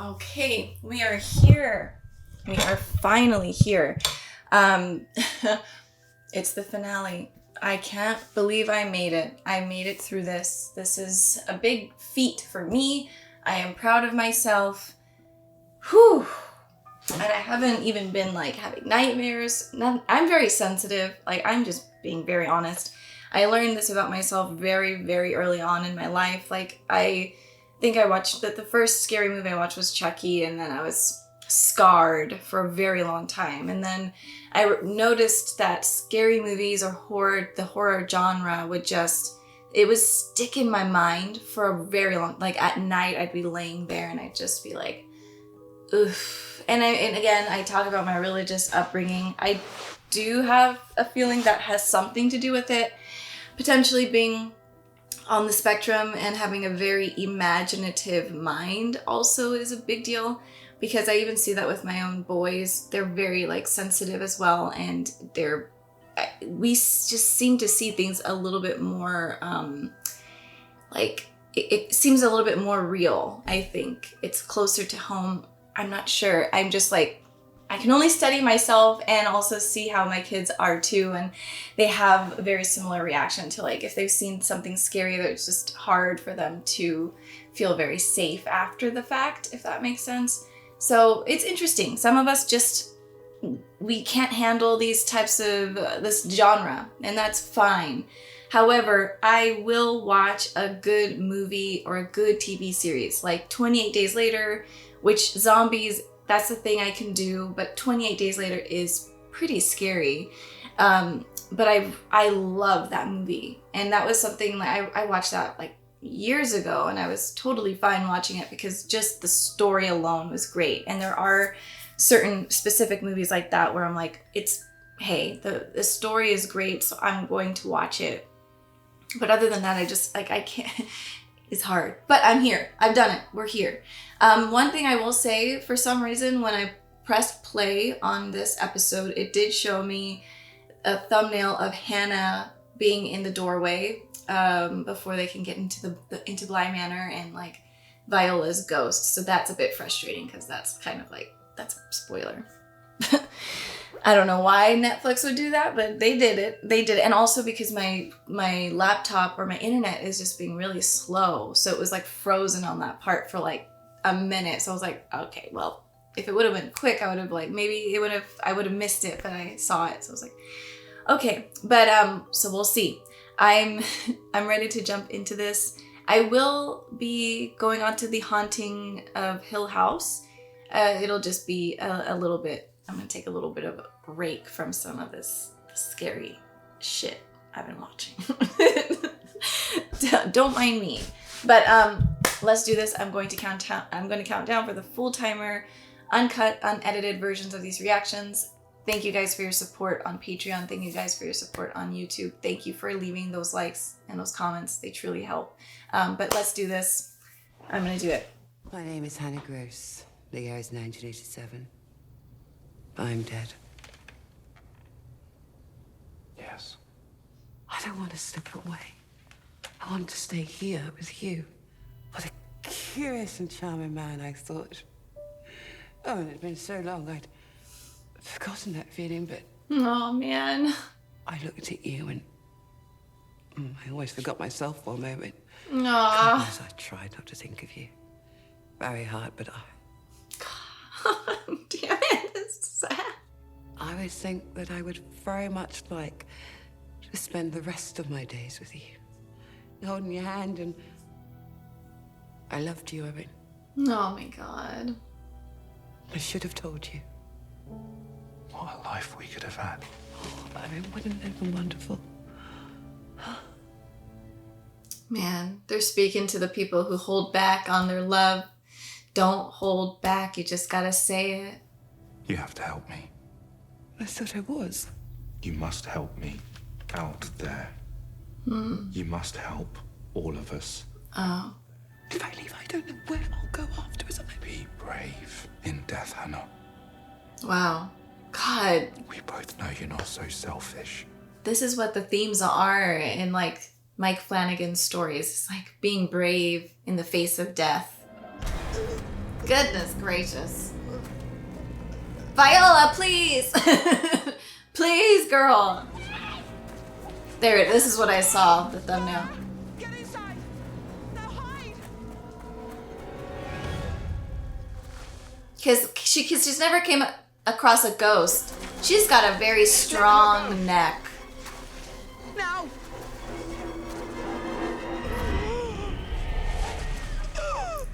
Okay, we are here. We are finally here. It's the finale. I can't believe I made it. I made it through this. This is a big feat for me. I am proud of myself. Whew. And I haven't even been like having nightmares. I'm very sensitive. Like, I'm just being very honest. I learned this about myself very, very early on in my life. Like, I think I watched the first scary movie I watched was Chucky, and then I was scarred for a very long time. And then I noticed that scary movies or the horror genre it would stick in my mind for a very long, like at night I'd be laying there and I'd just be like, oof. And again, I talk about my religious upbringing. I do have a feeling that has something to do with it, potentially being on the spectrum and having a very imaginative mind also is a big deal, because I even see that with my own boys. They're very like sensitive as well, and we just seem to see things a little bit more like it seems a little bit more real. I think it's closer to home. I'm not sure. I'm just like, I can only study myself and also see how my kids are too, and they have a very similar reaction to, like, if they've seen something scary, that it's just hard for them to feel very safe after the fact, if that makes sense. So it's interesting. Some of us we can't handle these types of this genre, and that's fine. However, I will watch a good movie or a good TV series, like 28 Days Later, which zombies, that's the thing I can do, but 28 Days Later is pretty scary. But I love that movie. And that was something like I watched that like years ago, and I was totally fine watching it because just the story alone was great. And there are certain specific movies like that where I'm like, hey, the story is great, so I'm going to watch it. But other than that, I can't. It's hard, but I'm here. I've done it. We're here. One thing I will say, for some reason, when I pressed play on this episode, it did show me a thumbnail of Hannah being in the doorway before they can get into Bly Manor and like Viola's ghost. So that's a bit frustrating because that's kind of like, that's a spoiler. I don't know why Netflix would do that, but they did it. And also because my laptop or my internet is just being really slow. So it was like frozen on that part for like a minute. So I was like, okay, well, if it would have been quick, I would have like, I would have missed it, but I saw it. So I was like, okay. But so we'll see. I'm ready to jump into this. I will be going on to the Haunting of Hill House. It'll just be a little bit, I'm going to take a little bit of a break from some of this scary shit I've been watching. Don't mind me. But let's do this. I'm going to count down for the full timer, uncut, unedited versions of these reactions. Thank you guys for your support on Patreon. Thank you guys for your support on YouTube. Thank you for leaving those likes and those comments. They truly help. But let's do this. I'm going to do it. My name is Hannah Gross. The year is 1987. I'm dead. Yes. I don't want to slip away. I want to stay here with you. What a curious and charming man, I thought. Oh, and it'd been so long, I'd forgotten that feeling, but... Oh, man. I looked at you and... I almost forgot myself for a moment. Aww. Goodness, I tried not to think of you. Very hard, but Damn it, this is sad. I would think that I would very much like to spend the rest of my days with you, holding your hand, and I loved you, Erin. Oh my God. I should have told you. What a life we could have had. Oh, Erin, wouldn't it have been wonderful? Man, they're speaking to the people who hold back on their love. Don't hold back. You just gotta say it. You have to help me. I thought I was. You must help me out there. You must help all of us. Oh. If I leave, I don't know where I'll go afterwards. Be brave in death, Hannah. Wow. God. We both know you're not so selfish. This is what the themes are in like Mike Flanagan's stories. It's like being brave in the face of death. Goodness gracious. Viola, please! Please, girl! There, this is what I saw, the thumbnail. Get inside! Now hide! Because she's never came across a ghost. She's got a very strong neck. Now!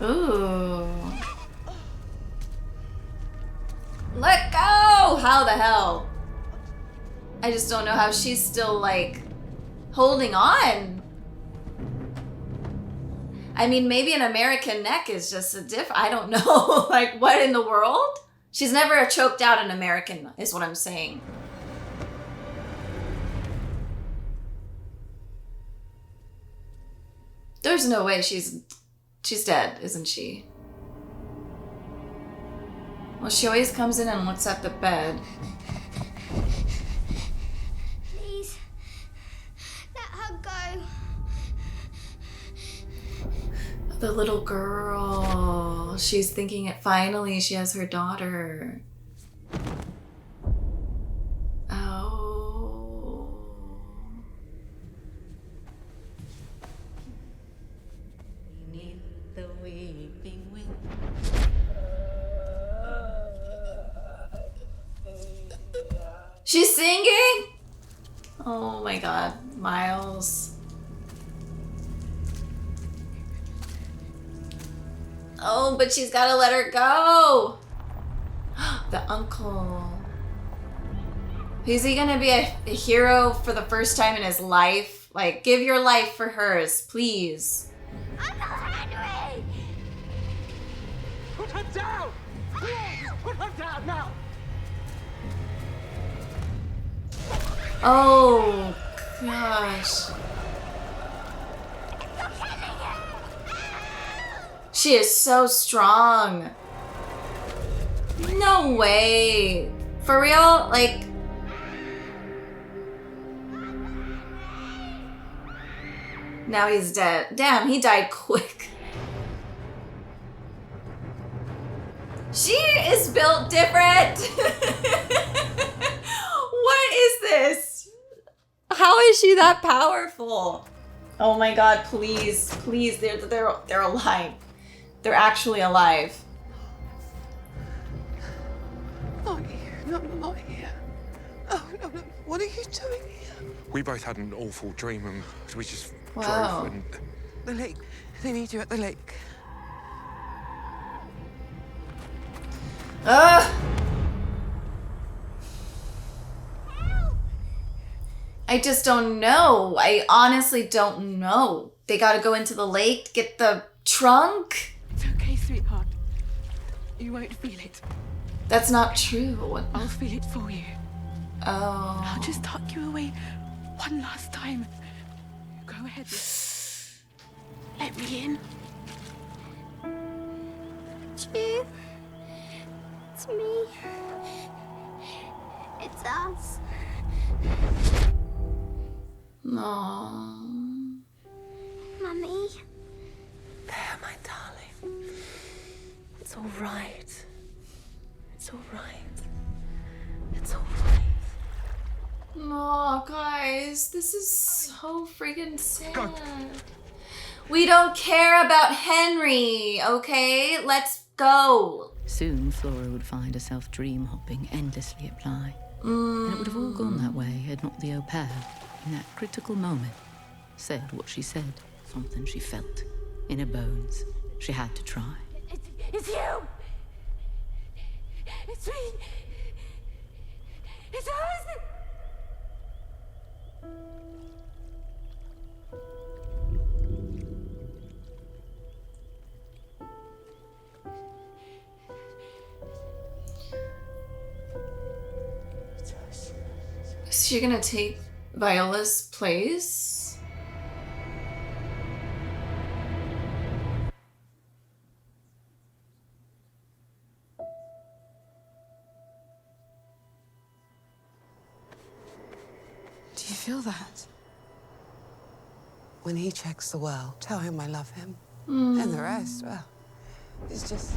Ooh. Let go! How the hell? I just don't know how she's still, like, holding on. I mean, maybe an American neck is just a I don't know. Like, what in the world? She's never choked out an American, is what I'm saying. There's no way she's dead, isn't she? Well, she always comes in and looks at the bed. Please, let her go. The little girl. She's thinking it finally she has her daughter. Oh. Beneath the weeping wind. She's singing? Oh my god, Miles. Oh, but she's gotta let her go. The uncle. Is he gonna be a hero for the first time in his life? Like, give your life for hers, please. Uncle Henry! Put her down! Please, put her down now! Oh, gosh. She is so strong. No way. For real? Like... Now he's dead. Damn, he died quick. She is built different. What is this? How is she that powerful? Oh my god, please, please, they're alive. They're actually alive. Not here. Not here. Oh, no. What are you doing here? We both had an awful dream and we just Wow. drove and... The lake. They need you at the lake. Ugh! I just don't know. I honestly don't know. They gotta go into the lake, get the trunk? It's okay, sweetheart. You won't feel it. That's not true. I'll feel it for you. Oh. I'll just tuck you away one last time. Go ahead. Let me in. It's you. It's me. It's us. Aww. Mummy. There, my darling. It's all right. It's all right. It's all right. Aw, guys, this is so friggin' sad. Go. We don't care about Henry, okay? Let's go. Soon Flora would find herself dream hopping endlessly at Bly. And it would have all gone that way had not the au pair, in that critical moment, said what she said, something she felt in her bones. She had to try. It's you. It's me. It's us. Is she gonna take Viola's place? Do you feel that? When he checks the world, tell him I love him. And the rest, well, It's just...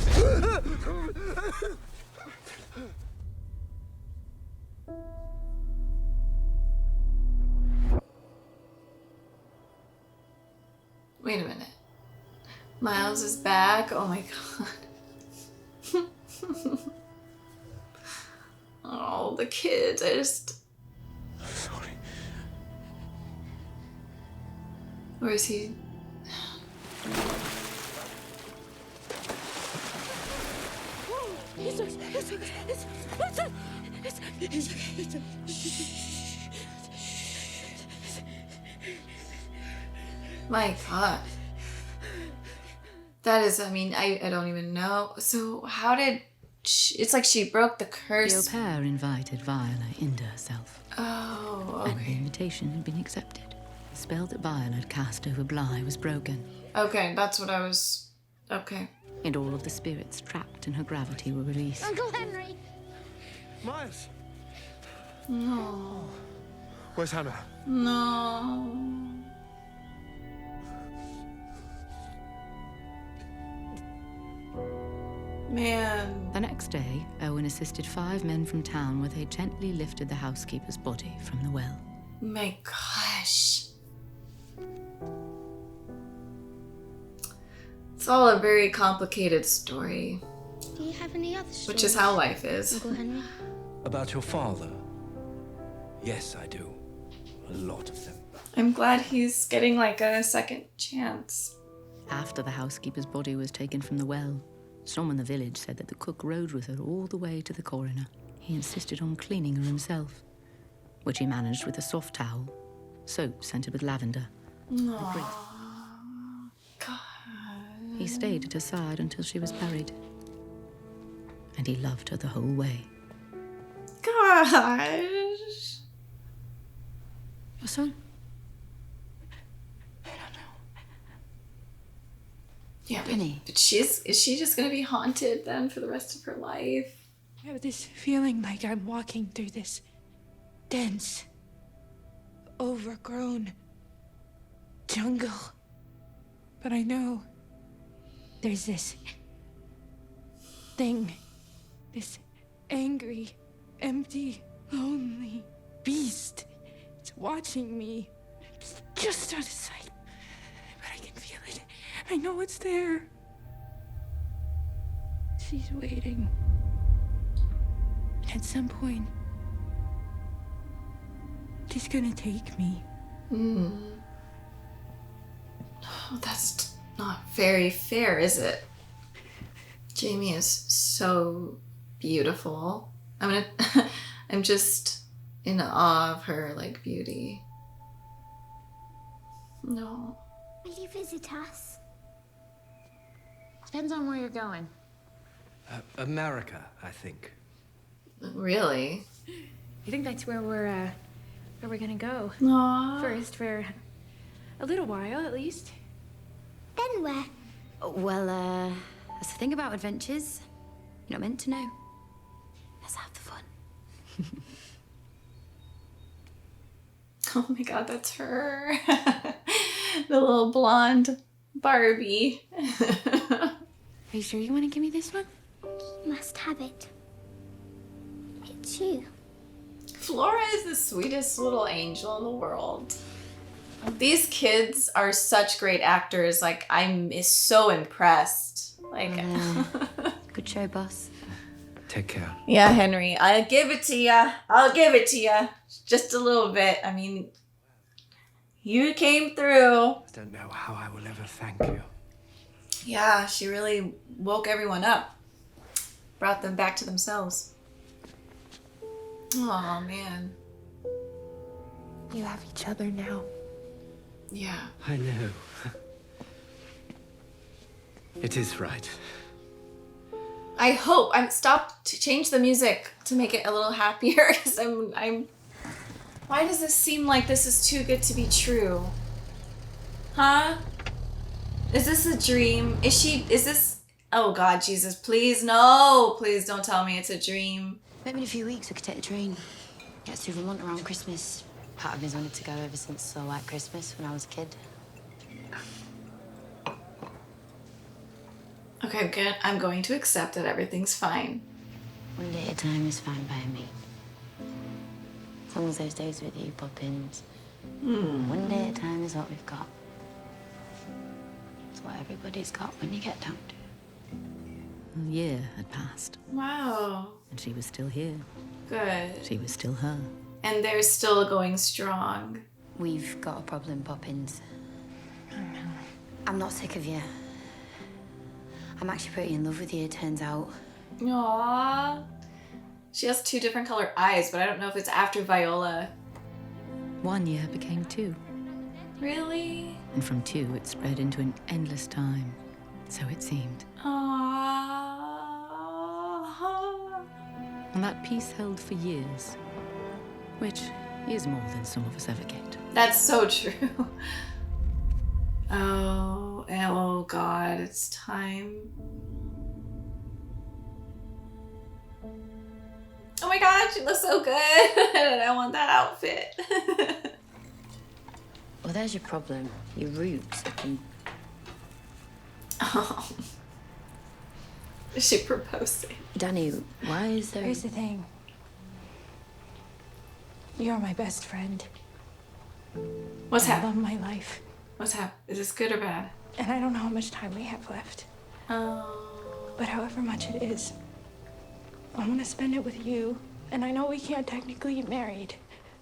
Wait a minute. Miles is back? Oh my god. Oh, the kids. I just... Sorry. Or is he... My god. That is, I mean, I don't even know. So how did... it's like she broke the The curse. au pair invited Viola into herself. Oh, And the okay. invitation had been accepted. The spell that Viola had cast over Bly was broken, Okay, that's what I was... Okay. and all of the spirits trapped in her gravity were released. Uncle Henry. Miles! No. Where's Hannah? No. Man. The next day, Owen assisted 5 men from town where they gently lifted the housekeeper's body from the well. My gosh. It's all a very complicated story, Do you have any other stories? which is how life is. Uncle Henry. About your father? Yes, I do. A lot of them. I'm glad he's getting like a second chance. After the housekeeper's body was taken from the well, some in the village said that the cook rode with her all the way to the coroner. He insisted on cleaning her himself, which he managed with a soft towel, soap scented with lavender. God. He stayed at her side until she was buried. And he loved her the whole way. Gosh. Your son? Yeah, Penny. but is she just gonna be haunted then for the rest of her life? I have this feeling like I'm walking through this dense, overgrown jungle. But I know there's this thing, this angry, empty, lonely beast. It's watching me. It's just out of sight. But I can feel it. I know it's there. She's waiting. And at some point, she's gonna take me. Oh, that's not very fair, is it? Jamie is so beautiful. I'm just in awe of her, like, beauty. No. Will you visit us? Depends on where you're going. America, I think. Really? You think that's where we're gonna go? Aww. First, for a little while, at least. Then where? Well, that's the thing about adventures. You're not meant to know. Let's have the fun. Oh my god, that's her. The little blonde Barbie. Are you sure you want to give me this one? You must have it. It's you. Flora is the sweetest little angel in the world. These kids are such great actors. Like, I'm so impressed. Like, Good show, boss. Take care. yeah, Henry, I'll give it to ya. I'll give it to ya. Just a little bit. I mean, you came through. I don't know how I will ever thank you. Yeah, she really woke everyone up. Brought them back to themselves. Oh man. You have each other now. Yeah. I know. It is right. I hope stop to change the music to make it a little happier because I'm why does this seem like this is too good to be true? Huh? Is this a dream? Is this oh god, Jesus, please no. Please don't tell me it's a dream. Maybe in a few weeks we could take the train. Get through Vermont around Christmas. Part of me's wanted to go ever since Slow White Christmas when I was a kid. Okay, good. I'm going to accept that everything's fine. One day at a time is fine by me. As long as those days with you, Poppins. One day at a time is what we've got. It's what everybody's got when you get down to it. A year had passed, Wow. and she was still here. Good. She was still her. And they're still going strong. We've got a problem, Poppins. I'm not sick of you. I'm actually pretty in love with you, it turns out. Aww. She has 2 different color eyes, but I don't know if it's after Viola. 1 year became 2, Really? and from 2 it spread into an endless time. So it seemed. Aww. And that peace held for years, which is more than some of us ever get. That's so true. Oh God, it's time. Oh my God, she looks so good. I want that outfit. Well, there's your problem. Your roots have been... Oh. Is she proposing? Danny, why is there... Here's the thing. You're my best friend. What's I happening? love my life. What's happening? Is this good or bad? And I don't know how much time we have left. Oh. But however much it is, I want to spend it with you. And I know we can't technically get married,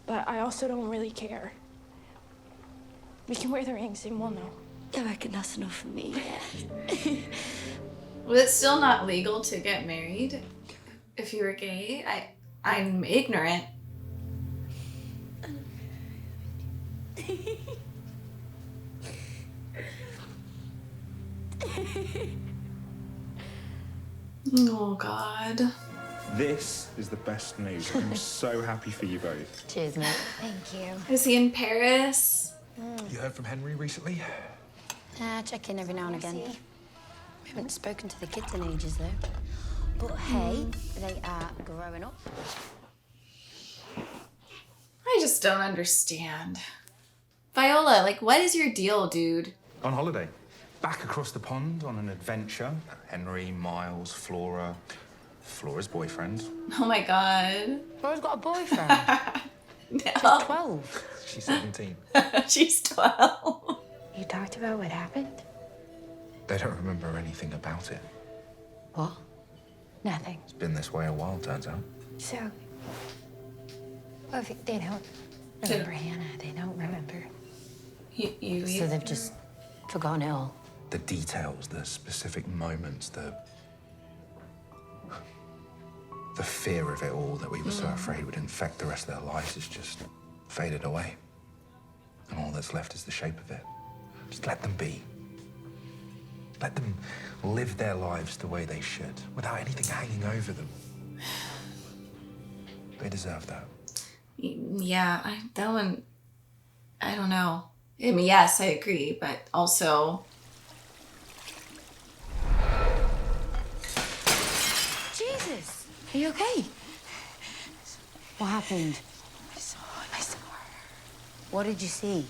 but I also don't really care. We can wear the rings and we'll know. I reckon that's enough for me, yeah. Was it still not legal to get married if you were gay? I'm ignorant. Oh God. This is the best news. I'm so happy for you both. Cheers, mate. Thank you. Is he in Paris? You heard from Henry recently? Check in every now and again. We haven't spoken to the kids in ages, though. But hey, they are growing up. I just don't understand. Viola, like, what is your deal, dude? On holiday. Back across the pond on an adventure. Henry, Miles, Flora. Flora's boyfriend. Oh my God. Flora's got a boyfriend. No. 12. She's 17. She's 12. You talked about what happened? They don't remember anything about it. What? Nothing. It's been this way a while, turns out. So, well, if they don't remember Hannah, they don't remember. So they've just forgotten it all. The details, the specific moments, the fear of it all that we were so afraid would infect the rest of their lives has just faded away. And all that's left is the shape of it. Just let them be. Let them live their lives the way they should, without anything hanging over them. They deserve that. Yeah, that one, I don't know. I mean, yes, I agree, but also... Jesus! Are you okay? What happened? I saw her. What did you see?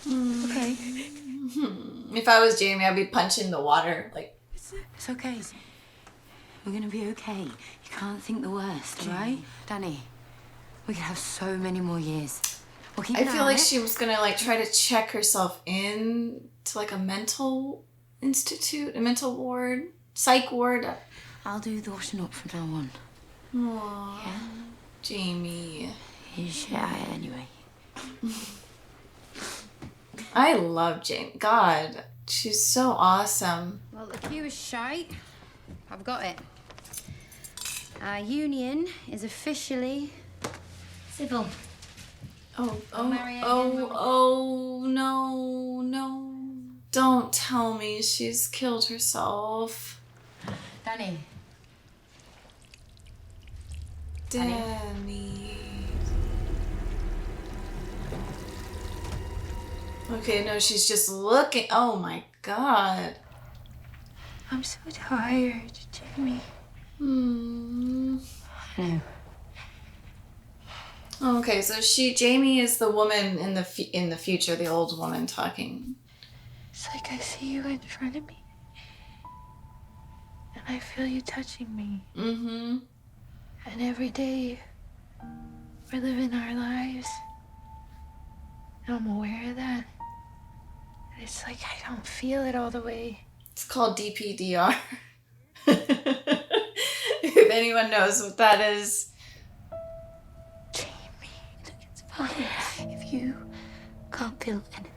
Okay. If I was Jamie, I'd be punching the water. Like, It's okay. We're gonna be okay. You can't think the worst, all right? Danny, we could have so many more years. We'll keep I an feel eye like on it. she was gonna like try to check herself in to like a mental institute, a mental ward, psych ward. I'll do the washing up from now on. Aww, Yeah? Jamie. You shy anyway. I love Jamie. God, she's so awesome. Well, the queue is shite. I've got it. Our union is officially civil. No. Don't tell me she's killed herself. Danny. Danny. Okay, no, she's just looking. Oh my God. I'm so tired, Jamie. Hmm. No. Okay, so Jamie is the woman in the future, the old woman talking. It's like I see you in front of me. And I feel you touching me. Mm-hmm. And every day, we're living our lives. And I'm aware of that. And it's like I don't feel it all the way. It's called DPDR. If anyone knows what that is. Jamie, look, it's fine. If you can't feel anything,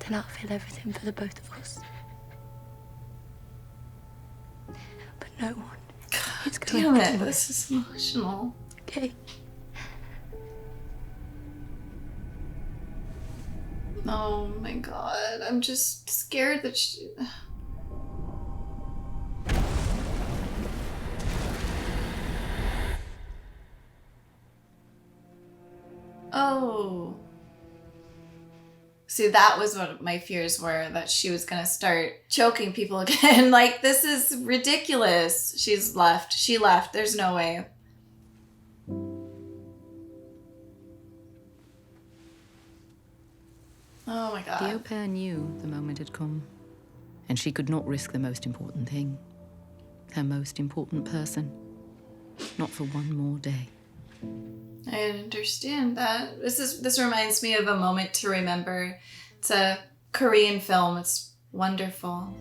then I'll feel everything for the both of us. But no one is going Damn to it, do this is emotional. Okay. Oh my god, I'm just scared that she... Oh. See, that was what my fears were, that she was gonna start choking people again. Like, this is ridiculous. She's left. She left. There's no way. Oh my god. The au pair knew the moment had come, and she could not risk the most important thing. Her most important person. Not for one more day. I understand that. This reminds me of A Moment to Remember. It's a Korean film. It's wonderful.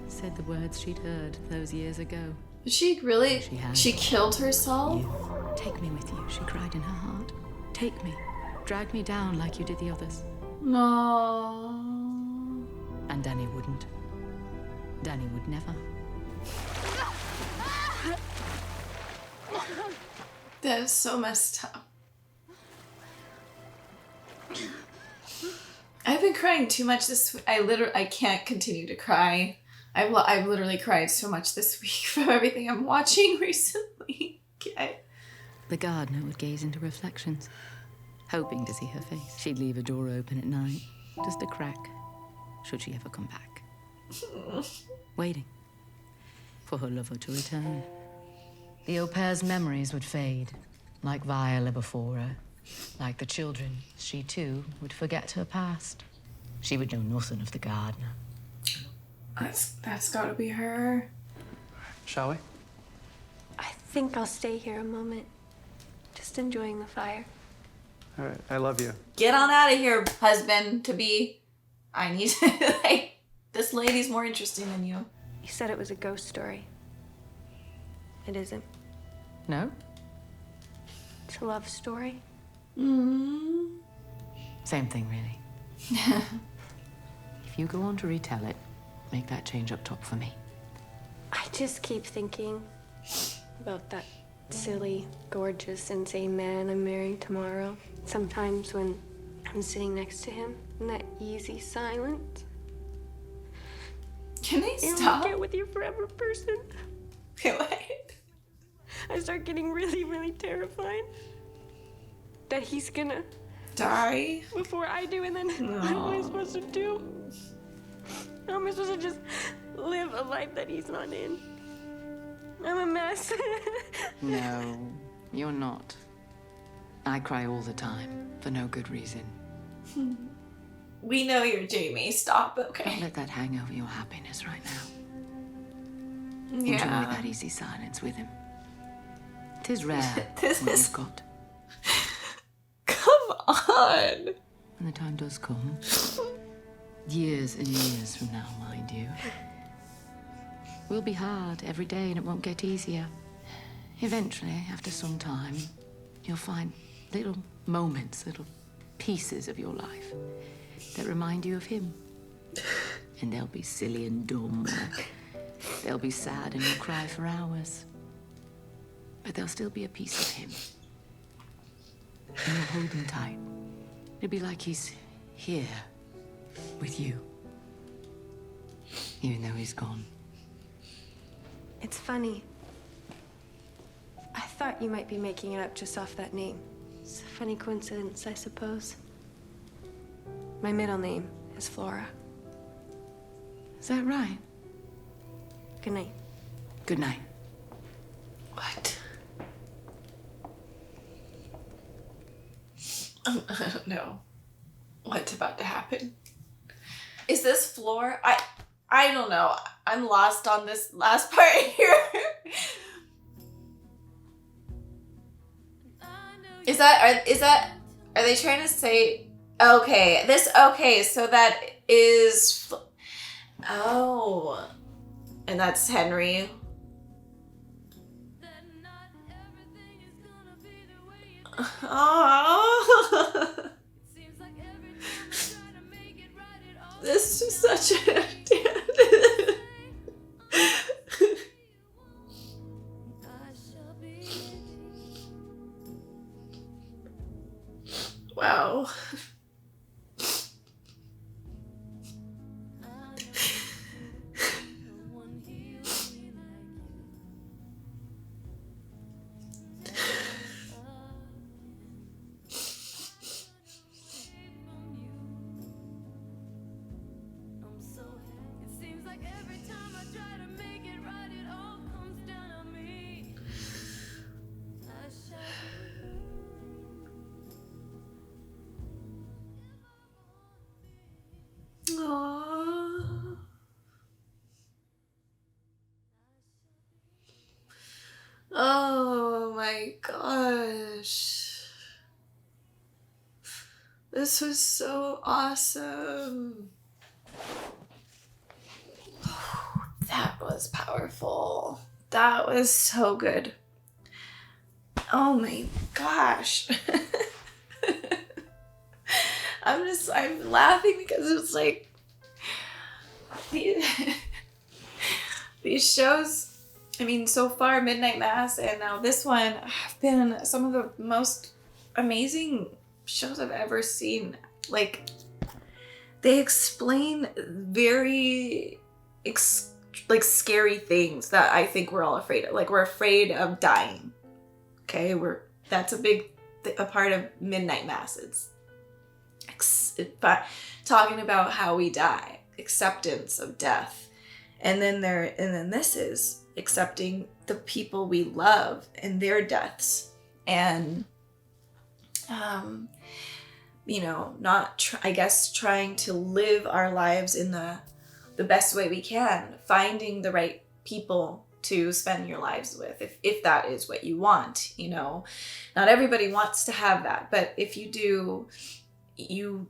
Said the words she'd heard those years ago. Did she really? She had. She killed herself? You. Take me with you, she cried in her heart. Take me. Drag me down like you did the others. No. And Danny wouldn't. Danny would never. That is so messed up. I've been crying too much this week. I can't continue to cry. I've literally cried so much this week from everything I'm watching recently. Okay. The gardener would gaze into reflections, hoping to see her face. She'd leave a door open at night, just a crack, should she ever come back. Waiting for her lover to return. The au pair's memories would fade, like Viola before her. Like the children, she too would forget her past. She would know nothing of the gardener. That's gotta be her. Shall we? I think I'll stay here a moment. Just enjoying the fire. All right, I love you. Get on out of here, husband to be. I need to, like, this lady's more interesting than you. You said it was a ghost story. It isn't. No? It's a love story. Mm. Same thing, really. If you go on to retell it, make that change up top for me. I just keep thinking about that silly, gorgeous, insane man I'm marrying tomorrow. Sometimes when I'm sitting next to him in that easy silence. Can they And stop? get with your forever person. Okay, what? I start getting really, really terrified that he's gonna Die? before I do, and then what am I supposed to do? How am I supposed to just live a life that he's not in? I'm a mess. No, you're not. I cry all the time, for no good reason. We know you're Jamie. Stop, Don't okay? let that hang over your happiness right now. Enjoy Yeah. that easy silence with him. 'Tis rare This what is- you've got. Come on. When the time does come, years and years from now, mind you, will be hard every day and it won't get easier. Eventually, after some time, you'll find little moments, little pieces of your life that remind you of him. And they'll be silly and dumb. Or they'll be sad and you'll cry for hours. But there'll still be a piece of him. And you'll hold him tight. It'll be like he's here with you. Even though he's gone. It's funny. I thought you might be making it up just off that name. It's a funny coincidence, I suppose. My middle name is Flora. Is that right? Good night. Good night. What? I don't know what's about to happen. Is this floor? I don't know. I'm lost on this last part here. Are they trying to say, okay, so that is, oh, and that's Henry. Oh, this is such a wow. Aww. Oh my gosh. This was so awesome. That was powerful. That was so good. Oh my gosh. I'm laughing because it's like these shows, I mean, so far Midnight Mass and now this one have been some of the most amazing shows I've ever seen. Like, they explain very scary things that I think we're all afraid of. Like, we're afraid of dying. Okay, that's a big a part of Midnight Mass. It's talking about how we die, acceptance of death, and then this is accepting the people we love and their deaths, and trying to live our lives in the best way we can, finding the right people to spend your lives with, if that is what you want. Not everybody wants to have that, but if you do, you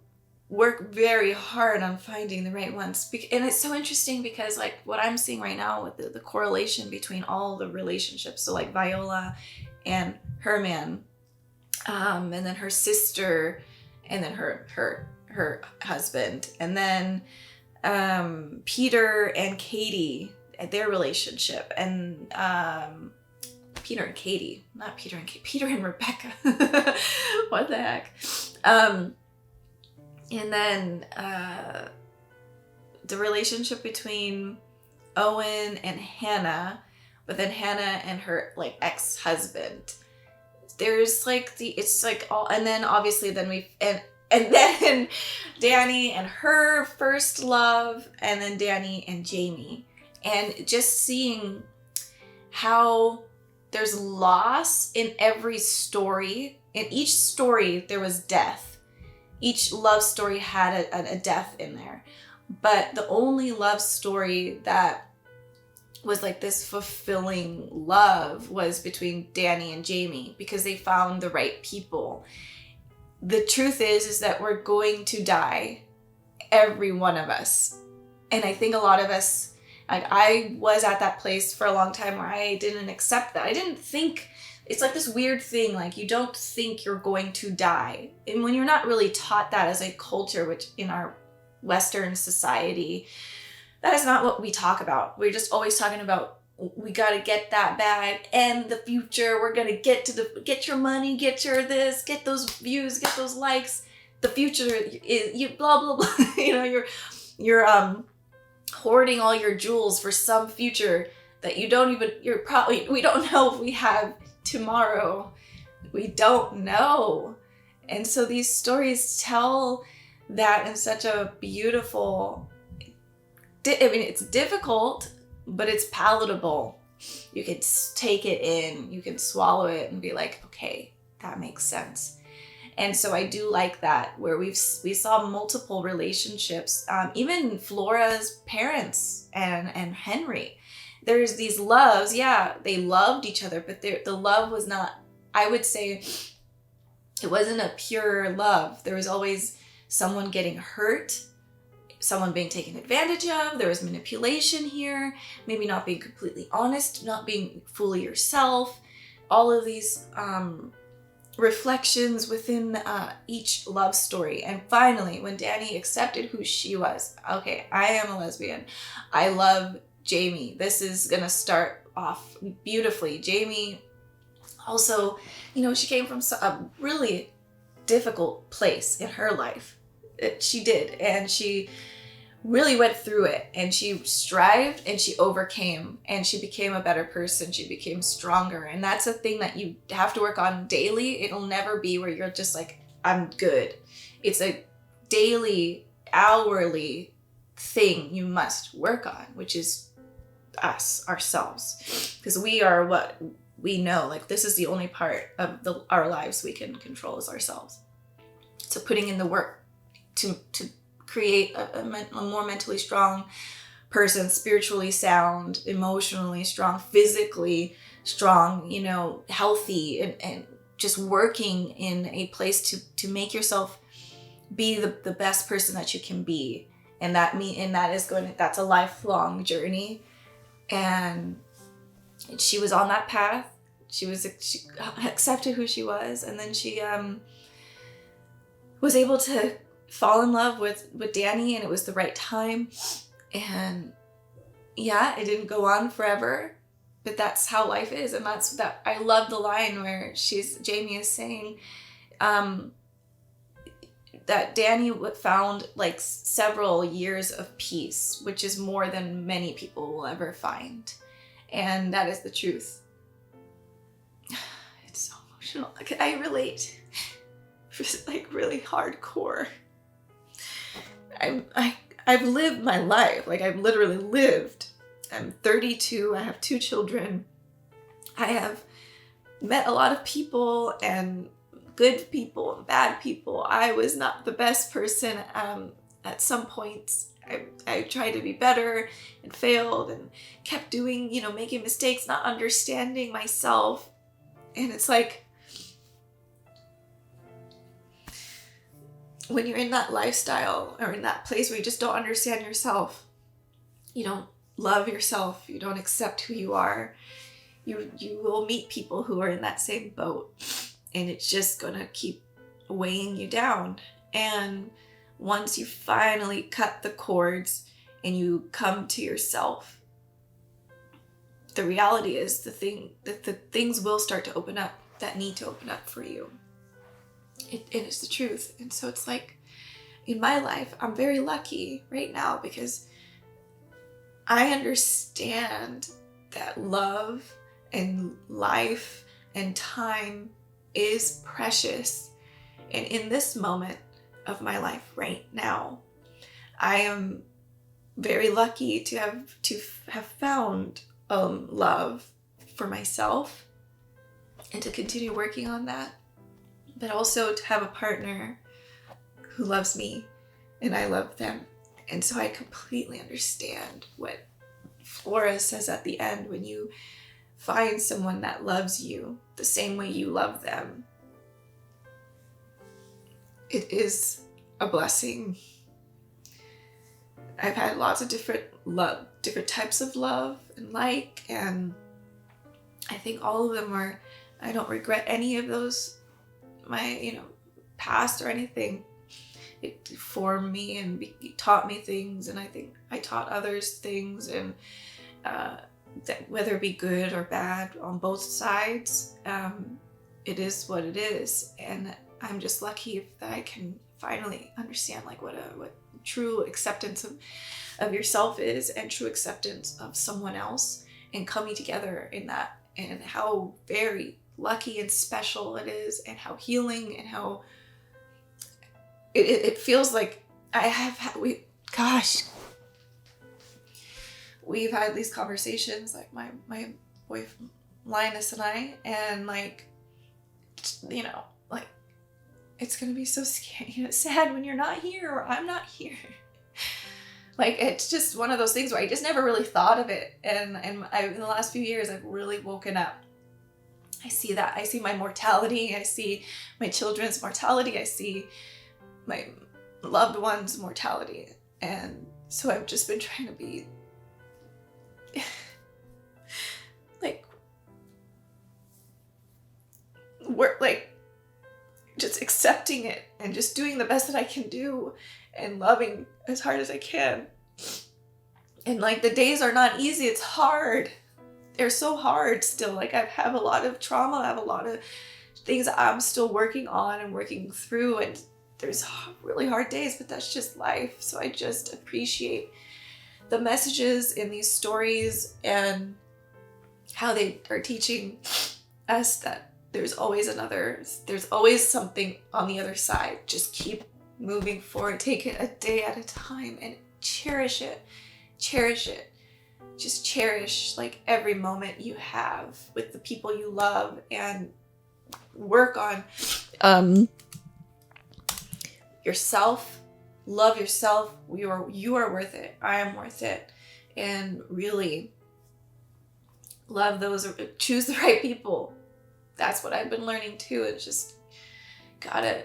work very hard on finding the right ones. And it's so interesting because, like, what I'm seeing right now with the correlation between all the relationships, so like Viola and Herman, and then her sister, and then her husband, and then Peter and Katie, their relationship, and Peter and Katie, not Peter and Katie, Peter and Rebecca. What the heck? And then the relationship between Owen and Hannah, but then Hannah and her like ex-husband. There's like it's like all, and then obviously then and then Danny and her first love, and then Danny and Jamie, and just seeing how there's loss in every story. In each story there was death. Each love story had a death in there. But the only love story that was like this fulfilling love was between Danny and Jamie, because they found the right people. The truth is that we're going to die, every one of us. And I think a lot of us, like, I was at that place for a long time where I didn't accept that. I didn't think, it's like this weird thing, like you don't think you're going to die. And when you're not really taught that as a culture, which in our Western society, that is not what we talk about. We're just always talking about, we got to get that bag and the future. We're going to get your money, get your this, get those views, get those likes. The future is you blah, blah, blah. You're hoarding all your jewels for some future that we don't know if we have tomorrow. We don't know. And so these stories tell that in such a beautiful, it's difficult, but it's palatable. You can take it in, you can swallow it and be like, okay, that makes sense. And so I do like that, where we saw multiple relationships, even Flora's parents and Henry. There's these loves, yeah, they loved each other, but the love was not, I would say, it wasn't a pure love. There was always someone getting hurt, someone being taken advantage of. There was manipulation here, maybe not being completely honest, not being fully yourself. All of these reflections within each love story. And finally, when Dani accepted who she was, okay, I am a lesbian. I love Jamie. This is gonna start off beautifully. Jamie also, she came from a really difficult place in her life. She did, and she really went through it, and she strived and she overcame, and she became a better person. She became stronger, and that's a thing that you have to work on daily. It'll never be where you're just like, I'm good. It's a daily, hourly thing you must work on, which is ourselves, because we are what we know. Like, this is the only part of our lives we can control is ourselves. So putting in the work to create a more mentally strong person, spiritually sound, emotionally strong, physically strong, healthy, and just working in a place to make yourself be the best person that you can be. And that's a lifelong journey. And she was on that path. She accepted who she was, and then she was able to fall in love with Dani, and it was the right time. And yeah, it didn't go on forever, but that's how life is. And that's that. I love the line where Jamie is saying that Dani found like several years of peace, which is more than many people will ever find. And that is the truth. It's so emotional. I relate. It's like really hardcore. I've lived my life. Like, I've literally lived. I'm 32. I have 2 children. I have met a lot of people, and good people and bad people. I was not the best person. At some points, I tried to be better and failed and kept doing, making mistakes, not understanding myself. And it's like, when you're in that lifestyle or in that place where you just don't understand yourself, you don't love yourself, you don't accept who you are, you will meet people who are in that same boat, and it's just gonna keep weighing you down. And once you finally cut the cords and you come to yourself, the reality is the things will start to open up that need to open up for you. It is the truth. And so it's like, in my life, I'm very lucky right now because I understand that love and life and time is precious. And in this moment of my life right now, I am very lucky to have found love for myself and to continue working on that, but also to have a partner who loves me and I love them. And so I completely understand what Flora says at the end. When you find someone that loves you the same way you love them, it is a blessing. I've had lots of different types of love and and I think all of them are, I don't regret any of those, my, past or anything. It formed me and taught me things, and I think I taught others things, and that whether it be good or bad on both sides, it is what it is. And I'm just lucky that I can finally understand what true acceptance of yourself is, and true acceptance of someone else, and coming together in that, and how very lucky and special it is, and how healing, and how it feels like we've had these conversations, like my boyfriend Linus and I, and it's going to be so scary, you know, sad when you're not here or I'm not here. Like, it's just one of those things where I just never really thought of it. And in the last few years, I've really woken up. I see that. I see my mortality. I see my children's mortality. I see my loved ones' mortality. And so I've just been trying to be just accepting it and just doing the best that I can do and loving as hard as I can. And like, the days are not easy. It's hard. They're so hard still. Like, I have a lot of trauma. I have a lot of things I'm still working on and working through. And there's really hard days, but that's just life. So I just appreciate the messages in these stories and how they are teaching us that there's always something on the other side. Just keep moving forward. Take it a day at a time and cherish it. Cherish it. Just cherish like every moment you have with the people you love, and work on yourself. Love yourself. You are worth it. I am worth it. And really love those, choose the right people. That's what I've been learning too. It's just I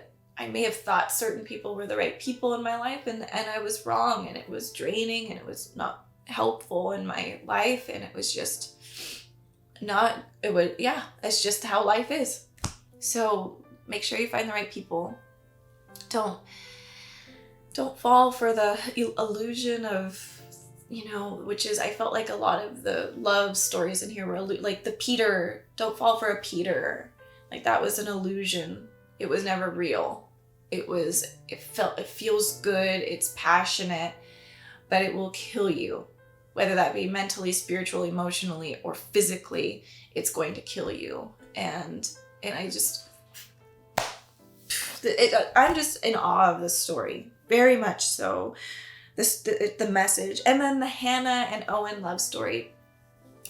may have thought certain people were the right people in my life, and I was wrong, and it was draining, and it was not helpful in my life, and it was just it's just how life is. So make sure you find the right people. Don't fall for the illusion of, you know, which is, I felt like a lot of the love stories in here were like the Peter, don't fall for a Peter. Like, that was an illusion. It was never real. It feels good. It's passionate, but it will kill you. Whether that be mentally, spiritually, emotionally, or physically, it's going to kill you. And I'm just in awe of this story. Very much so. The message, and then the Hannah and Owen love story,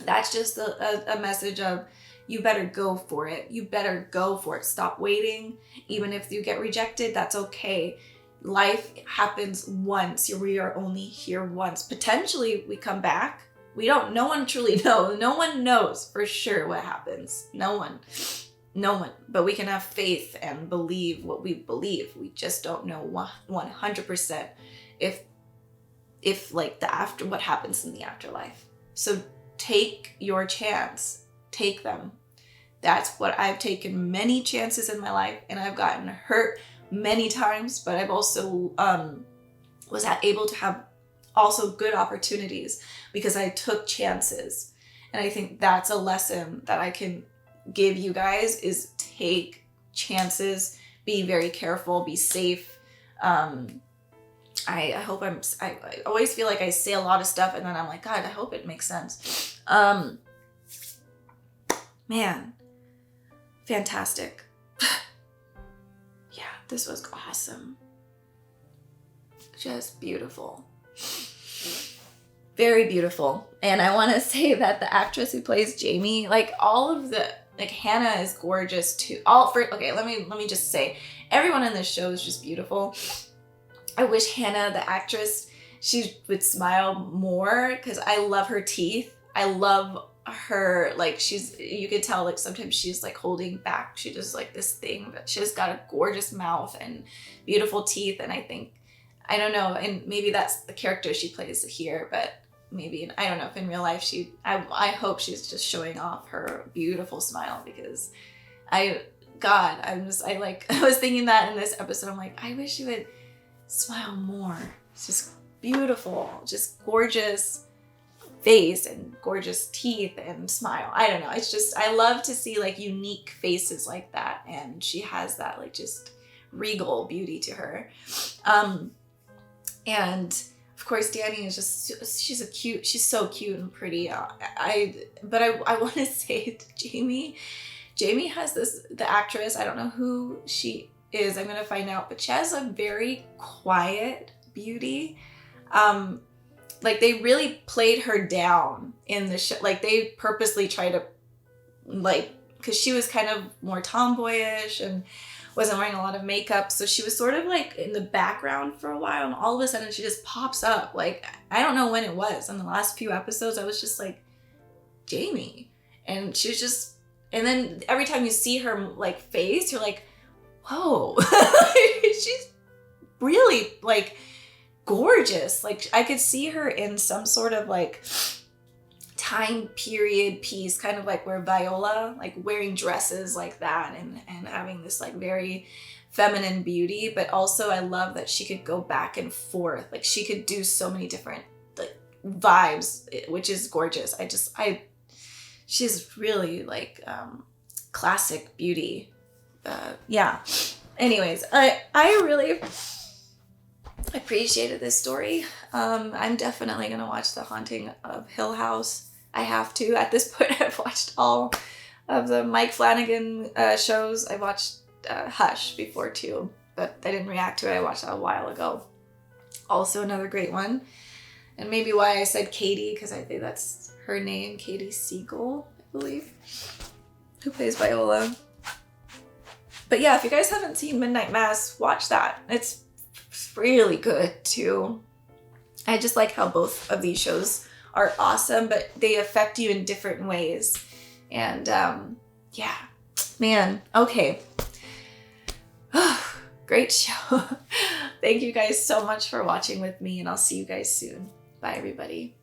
that's just a message of, you better go for it. You better go for it. Stop waiting. Even if you get rejected, that's okay. Life happens once. We are only here once. Potentially we come back. No one truly knows. No one knows for sure what happens. No one. But we can have faith and believe what we believe. We just don't know 100% if like what happens in the afterlife. So take your chance. Take them. That's what I've taken many chances in my life, and I've gotten hurt many times, but I've also was able to have also good opportunities because I took chances. And I think that's a lesson that I can give you guys, is take chances, be very careful, be safe. I hope I always feel like I say a lot of stuff and then I'm like, God, I hope it makes sense. Man, fantastic. Yeah, this was awesome. Just beautiful. Very beautiful. And I want to say that the actress who plays Jamie, like Hannah is gorgeous too. Let me just say, everyone in this show is just beautiful. I wish Hannah, the actress, she would smile more, because I love her teeth. I love her, like, you could tell, like, sometimes she's like holding back. She does like this thing, but she just got a gorgeous mouth and beautiful teeth. And I don't know, and maybe that's the character she plays here, but maybe, I don't know if in real life I hope she's just showing off her beautiful smile, because I was thinking that in this episode. I'm like, I wish she would smile more. It's just beautiful, just gorgeous face and gorgeous teeth and smile. I don't know. It's just, I love to see like unique faces like that. And she has that like just regal beauty to her. And of course, Danny is just, she's so cute and pretty. I want to say to Jamie has the actress, I don't know who she is, I'm going to find out, but she has a very quiet beauty. Like, they really played her down in the show. Like, they purposely try to, like, because she was kind of more tomboyish, wasn't wearing a lot of makeup. So she was sort of like in the background for a while, and all of a sudden she just pops up. Like, I don't know when it was. In the last few episodes, I was just like, Jamie. And she was just, and then every time you see her like face, you're like, whoa, she's really like gorgeous. Like, I could see her in some sort of like time period piece, kind of like where Viola, like wearing dresses like that and having this like very feminine beauty. But also I love that she could go back and forth. Like, she could do so many different like vibes, which is gorgeous. She's really like classic beauty. Yeah. Anyways, I really appreciated this story. I'm definitely gonna watch The Haunting of Hill House. I have to. At this point, I've watched all of the Mike Flanagan shows. I watched Hush before too, but I didn't react to it. I watched that a while ago. Also another great one. And maybe why I said Katie, because I think that's her name, Katie Siegel, I believe, who plays Viola. But yeah, if you guys haven't seen Midnight Mass, watch that. It's really good too. I just like how both of these shows are awesome, but they affect you in different ways. And yeah, man, okay. Great show. Thank you guys so much for watching with me, and I'll see you guys soon. Bye, everybody.